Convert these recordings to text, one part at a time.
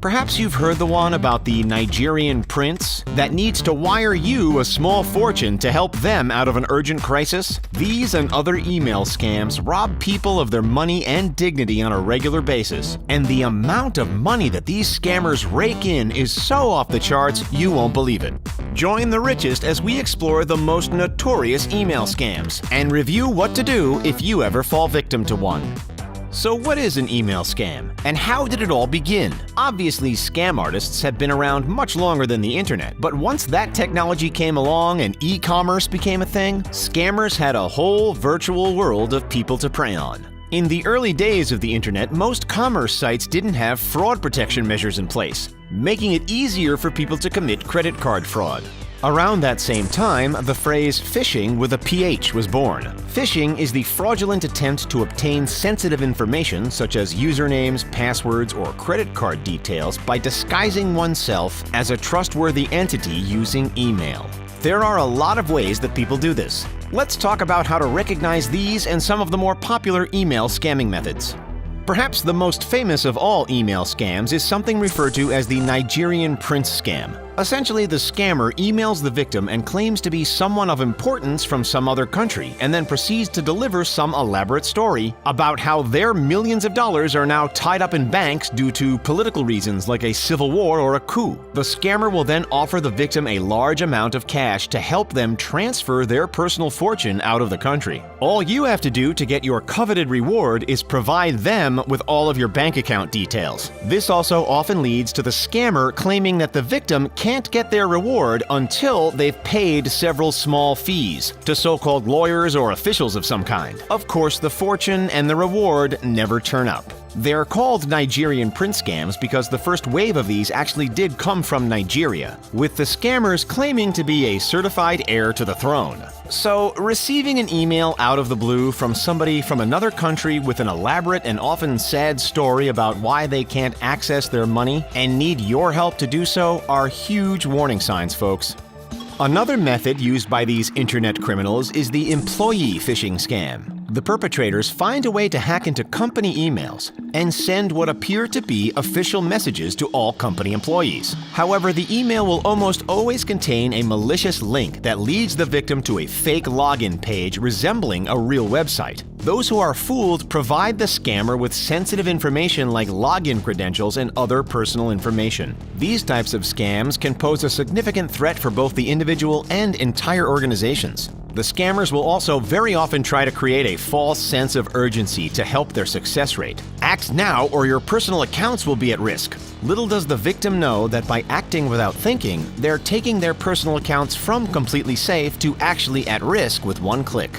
Perhaps you've heard the one about the Nigerian prince that needs to wire you a small fortune to help them out of an urgent crisis. These and other email scams rob people of their money and dignity on a regular basis. And the amount of money that these scammers rake in is so off the charts, you won't believe it. Join the richest as we explore the most notorious email scams and review what to do if you ever fall victim to one. So what is an email scam, and how did it all begin? Obviously, scam artists have been around much longer than the internet, but once that technology came along and e-commerce became a thing, scammers had a whole virtual world of people to prey on. In the early days of the internet, most commerce sites didn't have fraud protection measures in place, making it easier for people to commit credit card fraud. Around that same time, the phrase phishing with a PH was born. Phishing is the fraudulent attempt to obtain sensitive information such as usernames, passwords, or credit card details by disguising oneself as a trustworthy entity using email. There are a lot of ways that people do this. Let's talk about how to recognize these and some of the more popular email scamming methods. Perhaps the most famous of all email scams is something referred to as the Nigerian prince scam. Essentially, the scammer emails the victim and claims to be someone of importance from some other country, and then proceeds to deliver some elaborate story about how their millions of dollars are now tied up in banks due to political reasons like a civil war or a coup. The scammer will then offer the victim a large amount of cash to help them transfer their personal fortune out of the country. All you have to do to get your coveted reward is provide them with all of your bank account details. This also often leads to the scammer claiming that the victim can't get their reward until they've paid several small fees to so-called lawyers or officials of some kind. Of course, the fortune and the reward never turn up. They're called Nigerian prince scams because the first wave of these actually did come from Nigeria, with the scammers claiming to be a certified heir to the throne. So, receiving an email out of the blue from somebody from another country with an elaborate and often sad story about why they can't access their money and need your help to do so are huge warning signs, folks. Another method used by these internet criminals is the employee phishing scam. The perpetrators find a way to hack into company emails and send what appear to be official messages to all company employees. However, the email will almost always contain a malicious link that leads the victim to a fake login page resembling a real website. Those who are fooled provide the scammer with sensitive information like login credentials and other personal information. These types of scams can pose a significant threat for both the individual and entire organizations. The scammers will also very often try to create a false sense of urgency to help their success rate. Act now or your personal accounts will be at risk. Little does the victim know that by acting without thinking, they're taking their personal accounts from completely safe to actually at risk with one click.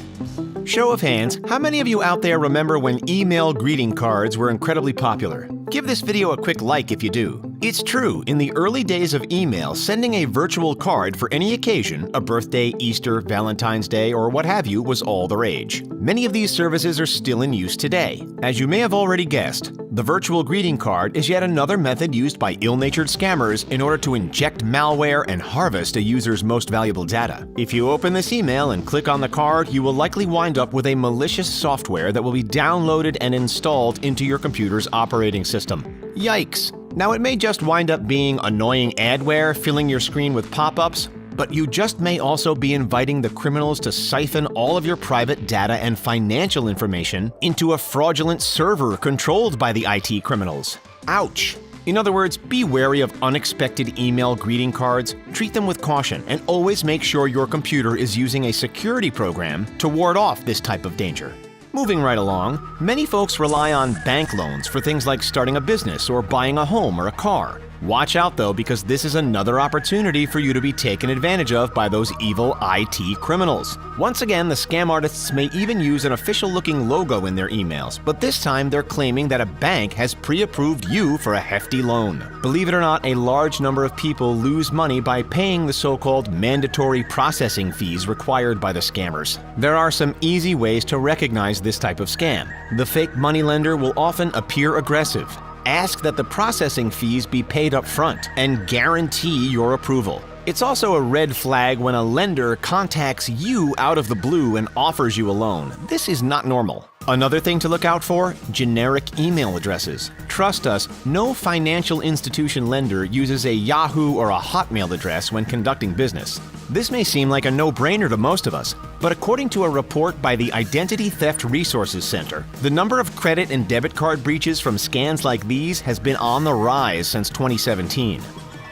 Show of hands, how many of you out there remember when email greeting cards were incredibly popular? Give this video a quick like if you do. It's true, in the early days of email, sending a virtual card for any occasion, a birthday, Easter, Valentine's Day, or what have you, was all the rage. Many of these services are still in use today. As you may have already guessed, the virtual greeting card is yet another method used by ill-natured scammers in order to inject malware and harvest a user's most valuable data. If you open this email and click on the card, you will likely wind up with a malicious software that will be downloaded and installed into your computer's operating system. Yikes! Now, it may just wind up being annoying adware filling your screen with pop-ups, but you just may also be inviting the criminals to siphon all of your private data and financial information into a fraudulent server controlled by the IT criminals. Ouch! In other words, be wary of unexpected email greeting cards, treat them with caution, and always make sure your computer is using a security program to ward off this type of danger. Moving right along, many folks rely on bank loans for things like starting a business or buying a home or a car. Watch out though, because this is another opportunity for you to be taken advantage of by those evil IT criminals. Once again, the scam artists may even use an official-looking logo in their emails, but this time they're claiming that a bank has pre-approved you for a hefty loan. Believe it or not, a large number of people lose money by paying the so-called mandatory processing fees required by the scammers. There are some easy ways to recognize this type of scam. The fake moneylender will often appear aggressive. Ask that the processing fees be paid up front and guarantee your approval. It's also a red flag when a lender contacts you out of the blue and offers you a loan. This is not normal. Another thing to look out for: generic email addresses. Trust us, no financial institution lender uses a Yahoo or a Hotmail address when conducting business. This may seem like a no-brainer to most of us, but according to a report by the Identity Theft Resources Center, the number of credit and debit card breaches from scams like these has been on the rise since 2017.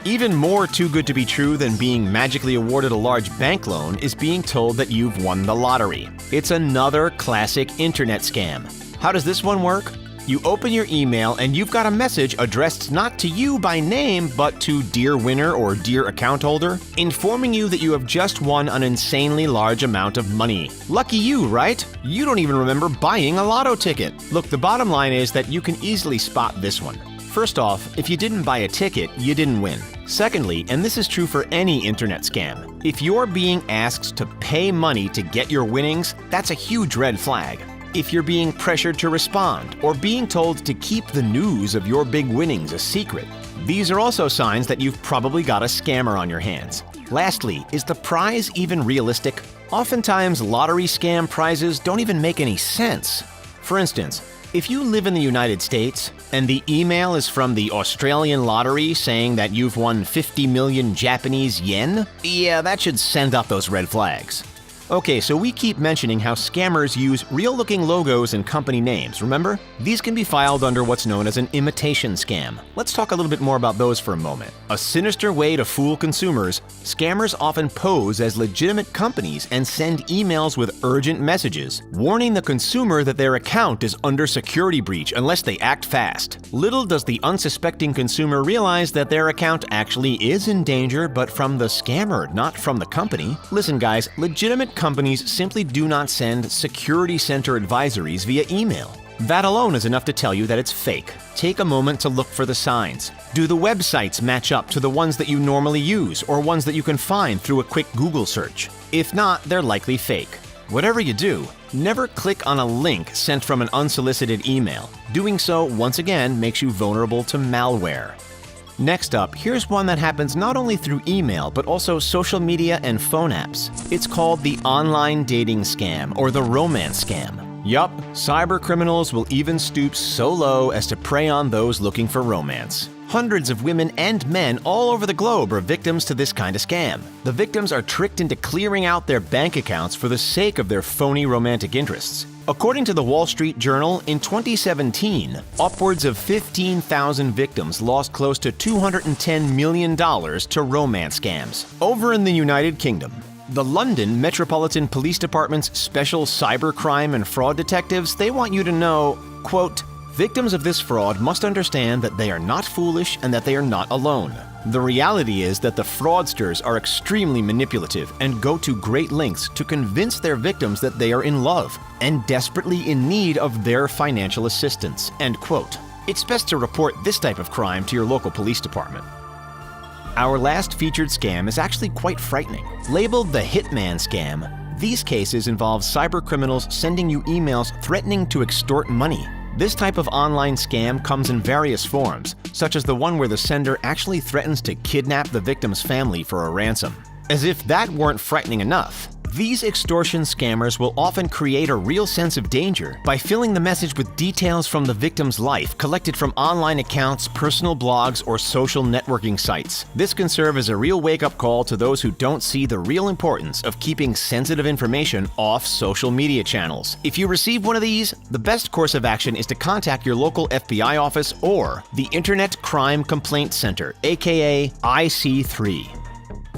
Even more too good to be true than being magically awarded a large bank loan is being told that you've won the lottery. It's another classic internet scam. How does this one work? You open your email and you've got a message addressed not to you by name, but to Dear Winner or Dear Account Holder, informing you that you have just won an insanely large amount of money. Lucky you, right? You don't even remember buying a lotto ticket. Look, the bottom line is that you can easily spot this one. First off, if you didn't buy a ticket, you didn't win. Secondly, and this is true for any internet scam, if you're being asked to pay money to get your winnings, that's a huge red flag. If you're being pressured to respond or being told to keep the news of your big winnings a secret, these are also signs that you've probably got a scammer on your hands. Lastly, is the prize even realistic? Oftentimes, lottery scam prizes don't even make any sense. For instance, if you live in the United States and the email is from the Australian lottery saying that you've won 50 million Japanese yen, yeah, that should send up those red flags. Okay, so we keep mentioning how scammers use real-looking logos and company names, remember? These can be filed under what's known as an imitation scam. Let's talk a little bit more about those for a moment. A sinister way to fool consumers, scammers often pose as legitimate companies and send emails with urgent messages, warning the consumer that their account is under security breach unless they act fast. Little does the unsuspecting consumer realize that their account actually is in danger, but from the scammer, not from the company. Listen guys, legitimate companies simply do not send security center advisories via email. That alone is enough to tell you that it's fake. Take a moment to look for the signs. Do the websites match up to the ones that you normally use or ones that you can find through a quick Google search? If not, they're likely fake. Whatever you do, never click on a link sent from an unsolicited email. Doing so, once again, makes you vulnerable to malware. Next up, here's one that happens not only through email, but also social media and phone apps. It's called the online dating scam, or the romance scam. Yup, cyber criminals will even stoop so low as to prey on those looking for romance. Hundreds of women and men all over the globe are victims to this kind of scam. The victims are tricked into clearing out their bank accounts for the sake of their phony romantic interests. According to the Wall Street Journal, in 2017, upwards of 15,000 victims lost close to $210 million to romance scams. Over in the United Kingdom, the London Metropolitan Police Department's special cybercrime and fraud detectives, they want you to know, quote, "Victims of this fraud must understand that they are not foolish and that they are not alone. The reality is that the fraudsters are extremely manipulative and go to great lengths to convince their victims that they are in love and desperately in need of their financial assistance." End quote. It's best to report this type of crime to your local police department. Our last featured scam is actually quite frightening. Labeled the Hitman Scam, these cases involve cybercriminals sending you emails threatening to extort money. This type of online scam comes in various forms, such as the one where the sender actually threatens to kidnap the victim's family for a ransom. As if that weren't frightening enough, these extortion scammers will often create a real sense of danger by filling the message with details from the victim's life collected from online accounts, personal blogs, or social networking sites. This can serve as a real wake-up call to those who don't see the real importance of keeping sensitive information off social media channels. If you receive one of these, the best course of action is to contact your local FBI office or the Internet Crime Complaint Center, aka IC3.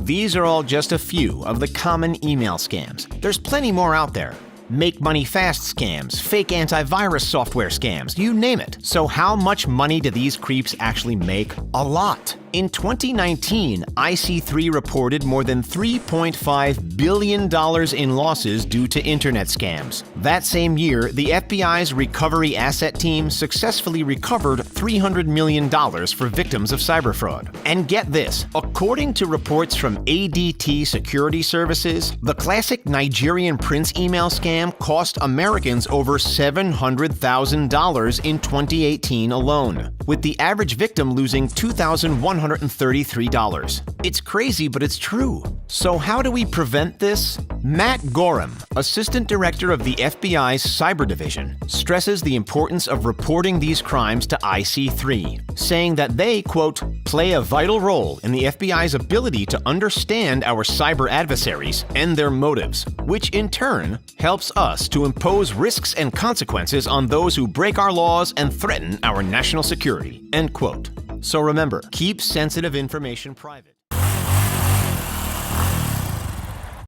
These are all just a few of the common email scams. There's plenty more out there. Make money fast scams, fake antivirus software scams, you name it. So how much money do these creeps actually make? A lot. In 2019, IC3 reported more than $3.5 billion in losses due to internet scams. That same year, the FBI's Recovery Asset Team successfully recovered $300 million for victims of cyber fraud. And get this, according to reports from ADT Security Services, the classic Nigerian prince email scam cost Americans over $700,000 in 2018 alone, with the average victim losing $2,100 $733. It's crazy, but it's true. So how do we prevent this? Matt Gorham, Assistant Director of the FBI's Cyber Division, stresses the importance of reporting these crimes to IC3, saying that they, quote, play a vital role in the FBI's ability to understand our cyber adversaries and their motives, which in turn helps us to impose risks and consequences on those who break our laws and threaten our national security, end quote. So remember, keep sensitive information private.